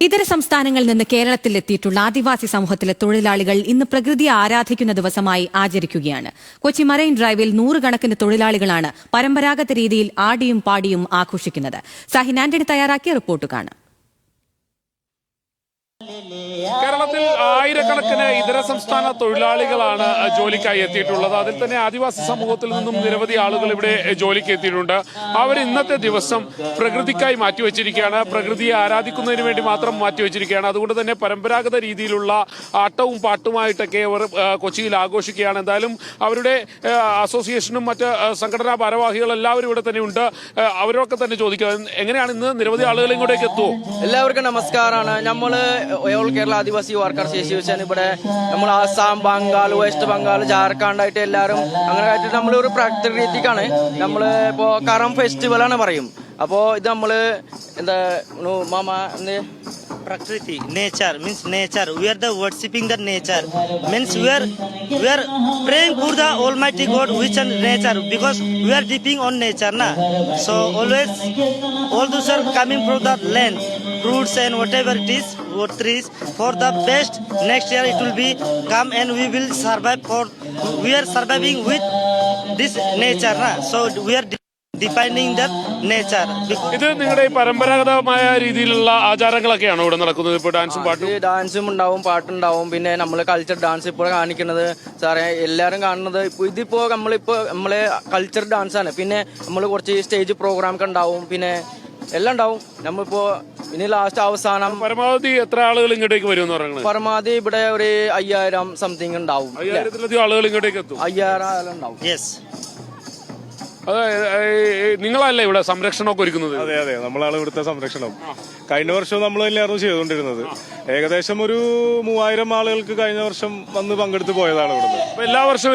ഇതര സംസ്ഥാനങ്ങളിൽ നിന്ന് കേരളത്തിലെത്തിയിട്ടുള്ള ആദിവാസി സമൂഹത്തിലെ തൊഴിലാളികൾ ഇന്ന് പ്രകൃതിയെ ആരാധിക്കുന്ന ദിവസമായി ആചരിക്കുകയാണ്. കൊച്ചി മറൈൻ ഡ്രൈവിൽ നൂറുകണക്കിന് തൊഴിലാളികളാണ് പരമ്പരാഗത രീതിയിൽ ആടിയും പാടിയും ആഘോഷിക്കുന്നത്. സാഹിൻ ആന്റണി തയ്യാറാക്കിയ റിപ്പോർട്ട് കാണാം. കേരളത്തിൽ ആയിരക്കണക്കിന് ഇതര സംസ്ഥാന തൊഴിലാളികളാണ് ജോലിക്കായി എത്തിയിട്ടുള്ളത്. അതിൽ തന്നെ ആദിവാസി സമൂഹത്തിൽ നിന്നും നിരവധി ആളുകൾ ഇവിടെ ജോലിക്ക് എത്തിയിട്ടുണ്ട്. അവർ ഇന്നത്തെ ദിവസം പ്രകൃതിക്കായി മാറ്റിവെച്ചിരിക്കുകയാണ്. പ്രകൃതിയെ ആരാധിക്കുന്നതിന് വേണ്ടി മാത്രം മാറ്റിവെച്ചിരിക്കുകയാണ്. അതുകൊണ്ട് തന്നെ പരമ്പരാഗത രീതിയിലുള്ള ആട്ടവും പാട്ടുമായിട്ടൊക്കെ അവർ കൊച്ചിയിൽ ആഘോഷിക്കുകയാണ്. എന്തായാലും അവരുടെ അസോസിയേഷനും മറ്റ് സംഘടനാ ഭാരവാഹികൾ എല്ലാവരും ഇവിടെ തന്നെ ഉണ്ട്. അവരൊക്കെ തന്നെ ചോദിക്കുക, എങ്ങനെയാണ് ഇന്ന് നിരവധി ആളുകൾ ഇങ്ങോട്ടേക്ക് എത്തുമോ? എല്ലാവർക്കും നമസ്കാരമാണ്. നമ്മള് ഓൾ കേരള ആദിവാസി വർക്കേഴ്സ് അസോസിയേഷൻ ഇവിടെ നമ്മൾ ആസാം, ബംഗാൾ, വെസ്റ്റ് ബംഗാൾ, ജാർഖണ്ഡ് എല്ലാവരും അങ്ങനെ ആയിട്ട് നമ്മളൊരു പ്രകൃതി രീതിക്കാണ്. നമ്മൾ ഇപ്പോ കറം ഫെസ്റ്റിവൽ ആണ് പറയും. അപ്പോ ഇത് നമ്മള് എന്താ mama Prakriti, nature means nature. We are the worshipping the nature. Means we are praying for the Almighty God, which is nature, because we are depending on nature, na. So always, all those are coming from the land, fruits and whatever it is, what trees for the best. Next year it will be come and we will survive. We are surviving with this nature, na. So we are defining the nature. ഇത് നിങ്ങളുടെ പരമ്പരാഗതമായ രീതിയിലുള്ള ആചാരങ്ങളൊക്കെയാണോ ഇവിടെ നടക്കുന്നത്? ഇപ്പോൾ ഡാൻസും ഉണ്ടാവും, പാട്ടുണ്ടാവും, പിന്നെ നമ്മള് കൾച്ചർ ഡാൻസ് ഇപ്പോൾ കാണിക്കുന്നത് സാറേ എല്ലാവരും കാണുന്നത്. ഇതിപ്പോ നമ്മളെ കൾച്ചർ ഡാൻസ് ആണ്. പിന്നെ നമ്മൾ കുറച്ച് സ്റ്റേജ് പ്രോഗ്രാം ഒക്കെ ഉണ്ടാവും, പിന്നെ എല്ലാം ഉണ്ടാവും. നമ്മളിപ്പോ ഇനി ലാസ്റ്റ് അവസാനം പരമാവധി എത്ര ആളുകൾ ഇങ്ങോട്ടേക്ക് വരും എന്ന് പറയുന്നത്? പരമാവധി ഇവിടെ ഒരു 5000 സംതിങ് ഉണ്ടാവും. 5000-ലധികം ആളുകൾ ഇങ്ങോട്ടേക്ക് എത്തും. 5000 ഉണ്ടാവും. യെസ്. നിങ്ങളല്ലേ ഇവിടെ സംരക്ഷണമൊക്കെ ഒരുക്കുന്നത്? അതെ അതെ, നമ്മളാണ് ഇവിടുത്തെ സംരക്ഷണം. കഴിഞ്ഞ വർഷവും നമ്മൾ തന്നെയായിരുന്നു ചെയ്തുകൊണ്ടിരുന്നത്. ഏകദേശം ഒരു 3000 ആളുകൾക്ക് കഴിഞ്ഞ വർഷം വന്ന് പങ്കെടുത്ത് പോയതാണ് ഇവിടുന്ന്. എല്ലാ വർഷവും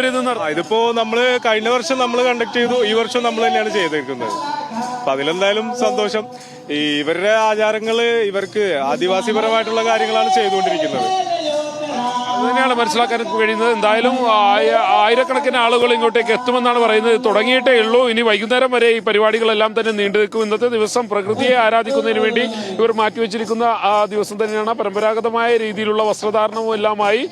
ഇതിപ്പോ നമ്മള് കഴിഞ്ഞ വർഷം നമ്മൾ കണ്ടക്ട് ചെയ്തു, ഈ വർഷം നമ്മൾ തന്നെയാണ് ചെയ്തിരിക്കുന്നത്. അപ്പൊ അതിലെന്തായാലും സന്തോഷം. ഇവരുടെ ആചാരങ്ങള് ഇവർക്ക് ആദിവാസിപരമായിട്ടുള്ള കാര്യങ്ങളാണ് ചെയ്തുകൊണ്ടിരിക്കുന്നത്. അതുതന്നെയാണ് മനസ്സിലാക്കാൻ കഴിയുന്നത്. എന്തായാലും ആയിരക്കണക്കിന് ആളുകൾ ഇങ്ങോട്ടേക്ക് എത്തുമെന്നാണ് പറയുന്നത്. തുടങ്ങിയിട്ടേ ഉള്ളൂ. ഇനി വൈകുന്നേരം വരെ ഈ പരിപാടികളെല്ലാം തന്നെ നീണ്ടു നിൽക്കും. ഇന്നത്തെ ദിവസം പ്രകൃതിയെ ആരാധിക്കുന്നതിന് വേണ്ടി ഇവർ മാറ്റിവെച്ചിരിക്കുന്ന ആ ദിവസം തന്നെയാണ്. പരമ്പരാഗതമായ രീതിയിലുള്ള വസ്ത്രധാരണവും എല്ലാമായി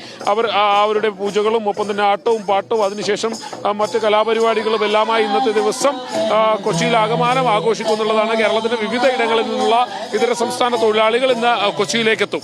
അവരുടെ പൂജകളും ഒപ്പം തന്നെ ആട്ടവും പാട്ടും അതിനുശേഷം മറ്റ് കലാപരിപാടികളും എല്ലാമായി ഇന്നത്തെ ദിവസം കൊച്ചിയിൽ ആകമാനം ആഘോഷിക്കുന്നുള്ളതാണ്. കേരളത്തിന്റെ വിവിധ ഇടങ്ങളിൽ നിന്നുള്ള ഇതര സംസ്ഥാന തൊഴിലാളികൾ ഇന്ന് കൊച്ചിയിലേക്ക് എത്തും.